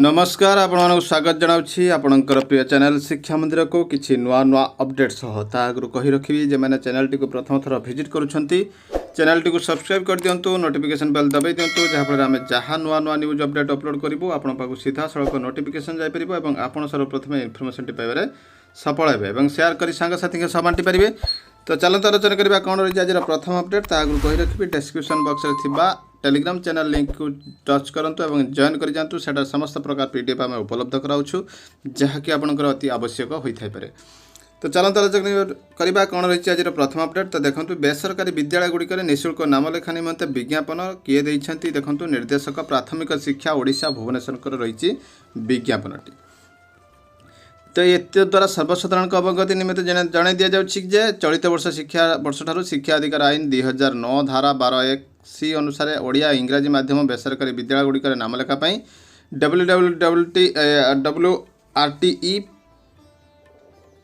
नमस्कार आपण स्वागत जनावछि आपणकर प्रिय चैनल शिक्षा मंदिर को किछि नुआ नुआ अपडेट सह ता आगु कहि रखिबि जे माने चैनल टी को प्रथम थर विजिट करूछंती चैनल टी को सब्सक्राइब कर दियंतु नोटिफिकेशन बेल दबाई दियंतु जहा फल आमे जहा नुआ नुआ न्यूज अपडेट अपलोड करिवो आपण पाखु सीधा सड़क नोटिफिकेशन जाय परिबो एवं आपण सर्वप्रथम इन्फॉर्मेशन टी पाइबारे सफल हेबे एवं शेयर करी सांग साथी के सब बांटी परिबे। तो चलत आलोचना करबा कोन रही आज प्रथम अपडेट ता आगु कहि रखिबि डिस्क्रिप्शन बॉक्स रे थिबा टेलीग्राम चैनल लिंक को टच करंतु एवं जॉइन कर जांतु सेटा समस्त प्रकार पीडीएफ आम उपलब्ध कराउछु जहाँकि आपनकर अति आवश्यक होई थाई पारे। तो चलत आलोचना करबा कोन रही आज प्रथम अपडेट। तो देखंतु बेसरकारी विद्यालय गुड़िकर निःशुल्क नामलेखा निमंते विज्ञापन किए दैछंती देखंतु निर्देशक प्राथमिक शिक्षा ओडिशा भुवनेश्वर रही विज्ञापनटी। तो ये द्वारा सर्वसाधारण अवगति निमित्त जन दि जाए चलित वर्ष ठारू शिक्षा अधिकार आईन 2009 धारा 12(1)(c) अनुसार ओडिया इंग्राजी माध्यम बेसरकारी विद्यालय गुड़िकर नामलेखा www.wrte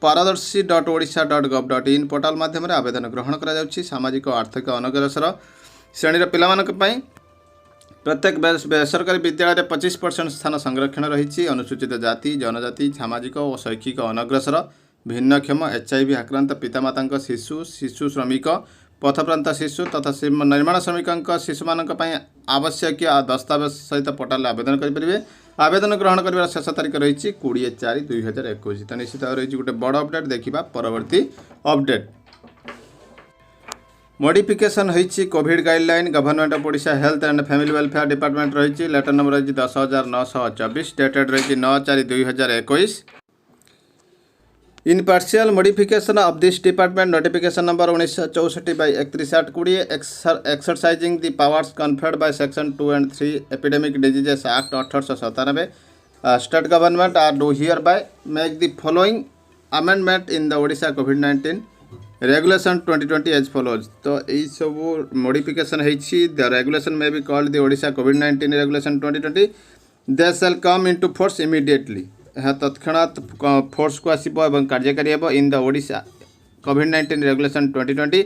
paradharshi.odisha.gov.in पोर्टाल माध्यम आवेदन ग्रहण करा सामाजिक और आर्थिक अनग्रसर श्रेणी पिलामानंक प्रत्येक बेसरकारी विद्यालय 25% स्थान संरक्षण रही अनुसूचित जाति जनजाति सामाजिक और शैक्षिक अनग्रसर भिन्नक्षम HIV आक्रांत पितामाता शिशु शिशु श्रमिक पथप्रांत शिशु तथा निर्माण श्रमिक शिशु मान आवश्यक दस्तावेज सहित पोर्टाल आवेदन करेंगे। आवेदन ग्रहण कर शेष तारीख रही 20/4/2021। तो निश्चित रही गोटे बड़ अपडेट देखा परवर्ती अपडेट। मॉडिफिकेशन होईची Covid guideline government of Odisha health and family welfare department रही लेटर नंबर रही 10,924 डेटेड रही 9/4/2021। In partial modification of this department notification number 1964/31/20 exercising the powers conferred by section 2 and 3 epidemic diseases act 1897 state government are do hereby make the following amendment in the Odisha कोविड-19 regulation 2020 as follows. तो यही सब modification होईची the regulation may be called the Odisha कोविड-19 regulation 2020 they shall come into force immediately यह तत्क्षणात force को आसीबो एवं कार्यकारी हेबो इन द ओडिशा कोविड-19 regulation 2020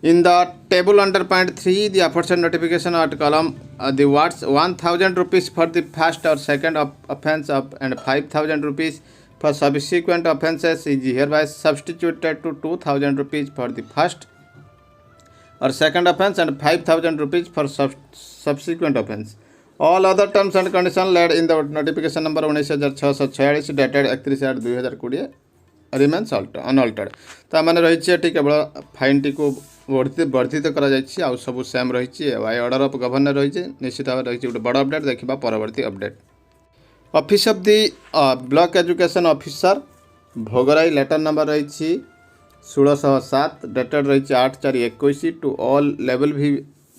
in the table under point 3 the aforesaid notification at column the words 1000 rupees for the first और second offence and 5000 rupees for subsequent offences is hereby substituted to 2,000 rupees for the first or second offence and 5,000 rupees for subsequent offence. All other terms and conditions laid in the notification number 19,646 dated 31/8/2020 remains unaltered. तो मैंने रही केवल fine T को वर्धित करा सब same रही order of governor रही निश्चित भाव रही गोटे बड़ अपडेट देखा परवर्ती update. Office of the block education officer Bhograi letter number रही 1607 डेटेड रही 8/4/21 to all level V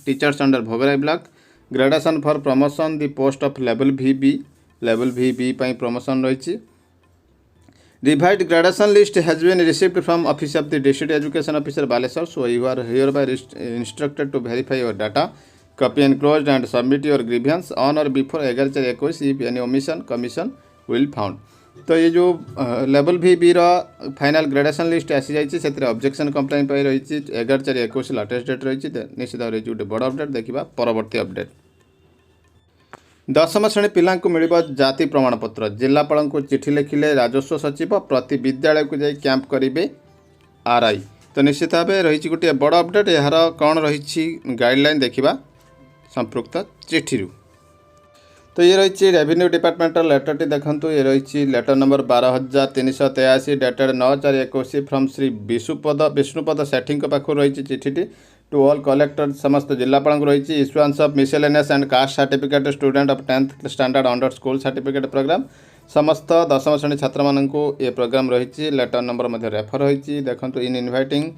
teachers under Bhograi block graduation for promotion the post of level VB promotion रही। Revised graduation list has been received from office of the district education officer Baleswar so you are hereby instructed to verify your data copy enclosed and submit your grievance on or before 11/4/21 if any omission commission will found। तो ये जो level VB रो final graduation list आसी जाइए से objection complain पाई रही 11/4/21 latest date रही निश्चित रही गोटे बड़ अपडेट देखा परवर्ती अपडेट। 10th श्रेणी पिला मिल जाति प्रमाणपत्र जिलापाल को चिठी लिखिले राजस्व सचिव प्रति विद्यालय को जाई कैंप करेंगे RI। तो निश्चित भाव रही गोटे बड़ अपडेट यार कौन रही गाइडलाइन देखा संपृक्त चिठी। तो ये रही रेवेन्यू डिपार्टमेंटल लेटर टी देखंतु ये रही letter number 12,383 dated 9/4/21 from Shri Vishnupad Sethi पाखु रही चिठी टू ऑल कलेक्टर समस्त जिलापाल रही issuance of miscellaneous and caste certificate student ऑफ 10th standard under school certificate program समस्त 10th श्रेणी छात्र मानू ये प्रोग्राम रही लेटर नंबर रेफर होती देखंतु इन inviting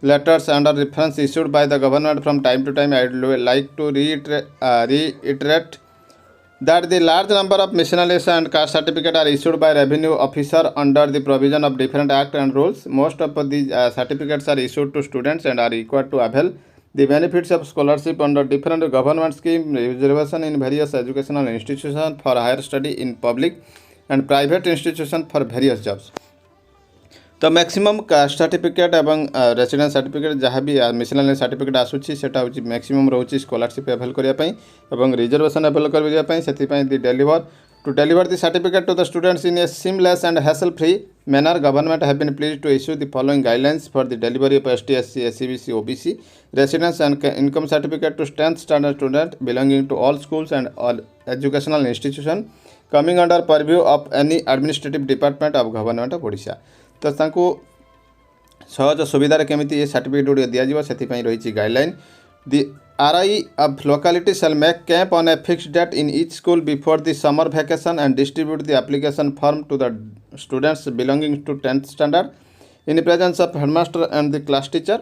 letters under reference issued by the government from time to time. I would like to reiterate that the large number of miscellaneous and caste certificates are issued by revenue officer under the provision of different act and rules. Most of these certificates are issued to students and are required to avail the benefits of scholarship under different government scheme reservation in various educational institutions for higher study in public and private institutions for various jobs. तो maximum caste certificate एवं residence certificate जहाँ भी miscellaneous certificate आसूची सेटा होची maximum रोची scholarship avail करने reservation avail करने से deliver To deliver the certificate to the students in a seamless and hassle-free manner, government have been pleased to issue the following guidelines for the delivery of ST, SC, SCBC, OBC residence and income certificate to 10th standard student belonging to all schools and all educational institution coming under purview of any administrative department of government of Odisha. तो तांको सहज सुविधार केमिति ये certificate गुड़िक दिज्व से रही guideline. The RI of locality shall make camp on a fixed date in each school before the summer vacation and distribute the application form to the students belonging to 10th standard in the presence of headmaster and the class teacher.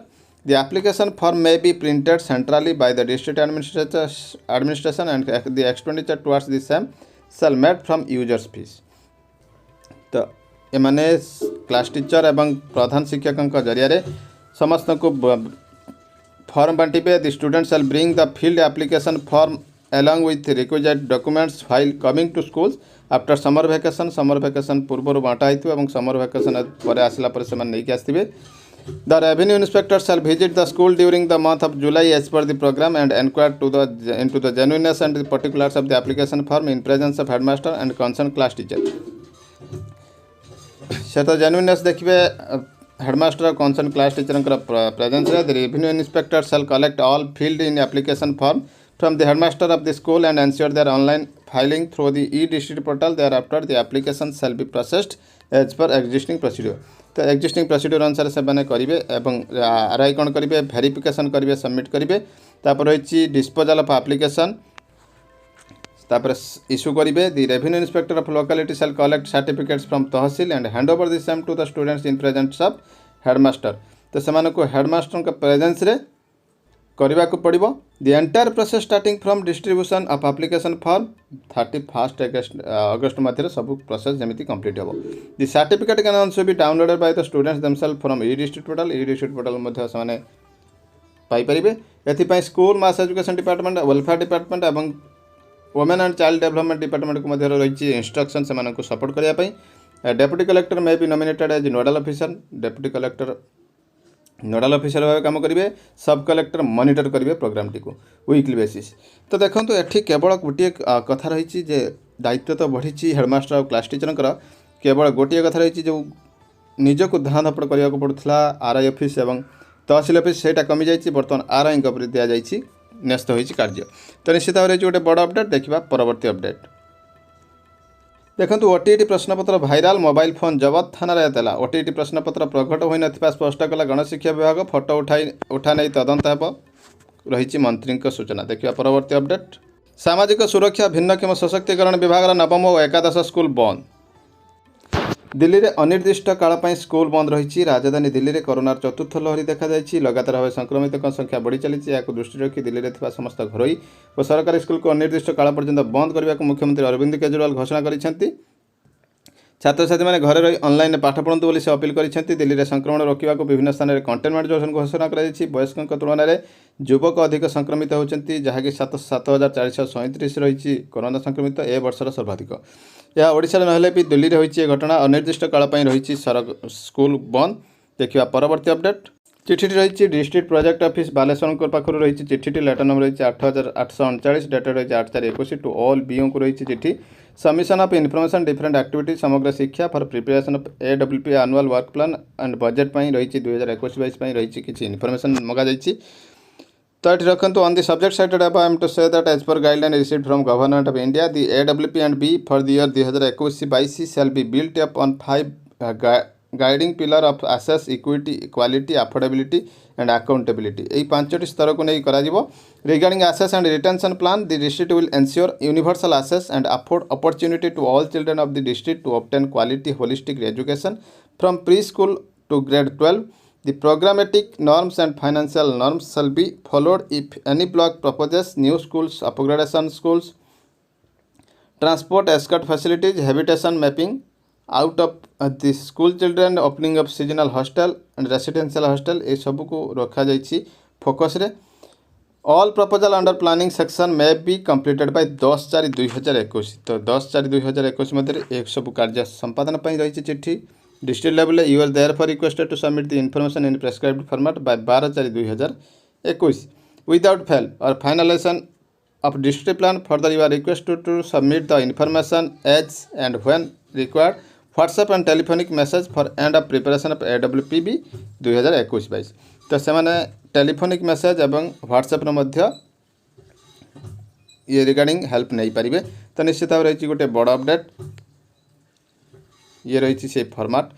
The application form may be printed centrally by the district administration and the expenditure towards the same shall made from users fees. तो एमाने class teacher एवं प्रधान शिक्षक जरिया समस्त को form बांटिबे. The student shall bring the filled application form along with requisite documents while coming to schools after summer vacation. Summer vacation पूर्व बांटा होइथिबो एवं समर वैकेशन पर आसला पर से नहीं आसथिबे. The revenue inspector shall visit the school during the month of July as per the program and inquire into the genuineness and the particulars of the application form in presence of headmaster and concerned class teacher. से तो genuineness देखिए headmaster concern class teacher presence रे. The revenue inspector shall collect all filled in application form from the headmaster of the school and ensure their online filing through the e district portal. Thereafter the application shall be processed as per existing procedure. तो existing procedure अनुसार से मैंने करेंगे एवं RI कौन करेंगे verification करेंगे submit करेंगे. तापर रही डिस्पोजल ऑफ एप्लिकेशन तापर इश्यू करेंगे. The revenue inspector of locality shall collect certificates from tehsil and hand over the same to the students in presence of headmaster. तो से को हेडमास्टर का प्रेजेंस रे करने को पड़ो. The entire process starting from distribution of application form 31 August मध्य सब प्रोसेस जमी कंप्लीट हो. The certificate can also be downloaded by the students themselves from e district portal. E district portal से पाइपर. एथपाई school mass education department welfare department और women and child development department को मध्य रही इंस्ट्रक्शन से सपोर्ट करने. Deputy collector may be nominated as nodal officer. Deputy collector nodal officer भाव काम करेंगे. सब कलेक्टर मॉनिटर करेंगे प्रोग्राम टी को वीकली बेसिस. तो देखो ये केवल गोटे कथा रही दायित्व तो बढ़ी हेडमास्टर और क्लास टीचर केवल गोटे कथा रही जो निजक धान धपड़ करने को पड़ूला आरआई ऑफिस और तहसील ऑफिस से कमी जाइए. बर्तमान आरआई दि जाइए न्यस्त हो कार्य. तो निश्चित भाव में गोटे बड़ अपडेट देखा. परवर्ती अपडेट देखो ओटीईटी प्रश्नपत्र भाइराल मोबाइल फोन जबत थाना एतला. ओटीईटी प्रश्नपत्र प्रकट होई नथिबा स्पष्ट कला गणशिक्षा विभाग. फोटो उठा नहीं तदंत हेब रही मंत्री सूचना. देखिए परवर्ती अपडेट. सामाजिक सुरक्षा भिन्नक्षम सशक्तिकरण विभाग नवम और एकादश स्कूल बंद. दिल्ली में अनिर्दिष्ट काल स्कूल बंद रही. राजधानी दिल्ली में कोरोनार चतुर्थ लहरी देखा लगातार भाव संक्रमित संख्या बढ़ी चली. दृष्टि रखी दिल्ली में समस्त घरोई और सरकारी स्कूल को अनिर्दिष्ट काल पर्यंत बंद करने को मुख्यमंत्री अरविंद केजरीवाल घोषणा कर. छात्र छात्री मैंने घरे रही ऑनलाइन पाठ पढ़ु बोली से अपील कर. दिल्ली में संक्रमण रोकने को विभिन्न स्थान में कंटेनमेंट जोन घोषणा कर. वयस्कों तुलन में युवक अधिक संक्रमित होती जहाँकि 7437 रही कोरोना संक्रमित ए वर्षर सर्वाधिक. यह ओडिशा नहले भी दिल्ली में होती घटना. अनिर्दिष्ट काल रही स्कूल बंद. देखिए परवर्ती अपडेट. चिठी रही डिस्ट्रिक्ट प्रोजेक्ट ऑफिस बालेश्वर पाखर रही चिठी लेटर नंबर रही 8839 डेट रही 8/4/21 टू ऑल बीओ को रही चिठी. Submission of information different activity समग्र शिक्षा for preparation of AWP annual work plan and budget पर रही 2021-22 रही किसी इनफॉरमेशन मगा जाइए. तो ये रखु ऑन द सब्जेक्ट साइटेड अब I am to say that as per guideline received from government of India the AWP and B for the year 2021-22 shall be built up on 5 guiding pillar of access equity equality affordability and accountability. यही 5टी स्तर को नहीं करा regarding access and retention plan the district will ensure universal access and afford opportunity to all children of the district to obtain quality holistic education from pre school to grade 12. The programmatic norms and financial norms shall be followed if any block proposes new schools, upgradation schools, transport escort facilities, habitation mapping out of the school children, opening of seasonal hostel and residential hostel. ये सब को रखा जाइए focus रे. All proposal under planning section may be completed by 10/4/2021. तो 10/4/2021 मध्य एक सब कार्य संपादन पर रही चिट्ठी. District level you are therefore requested to submit the information in prescribed format by 12/4/2021 without fail और finalisation of district plan. Further, you are requested to submit the information as and when required. WhatsApp and telephonic message for end of preparation of AWPB 2021-22 तो से telephonic message एवं WhatsApp मध्य ये regarding help नहीं पारे तो निश्चित भाव रही गोटे बड़ अपडेट ये रही से फॉर्मेट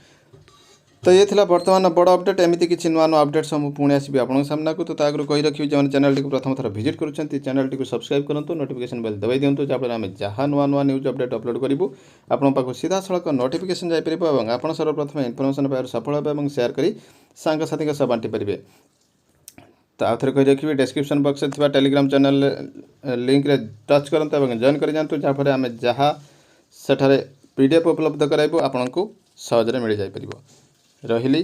तो ये थिला वर्तमान बड़ अपडेट एमती किसी नुआ नुआ अपडेट सब पुणी आसबि आपन सामना को तो तागु कहि रखिबि जे चैनल टी प्रथम थर विजिट करूछंती चैनल टी सब्सक्राइब करंतु नोटिफिकेशन बेल दबाई दियंतु जापर आमे जहाँ नुआ नुआ न्यूज अपडेट अपलोड करिवु आपन पाखु सीधा सड़क नोटिफिकेशन जाय परिबो एवं आपन सर्वप्रथम इन्फॉर्मेशन पायर सफल हेबे एवं शेयर करी सांग साथी के सब बांटी परिबे तो आउ थे कही रखिए डिस्क्रिप्शन बॉक्स में टेलीग्राम चैनल लिंक रे टच करते और जॉइन कर जातु जहाँफल आम जहाँ सेठारे पीडीएफ उपलब्ध कराइबु आपन को सहजरे मिल जाय परिबो रहिली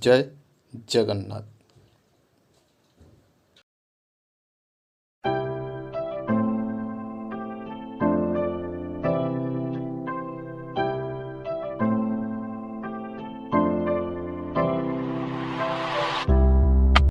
जय जगन्नाथ।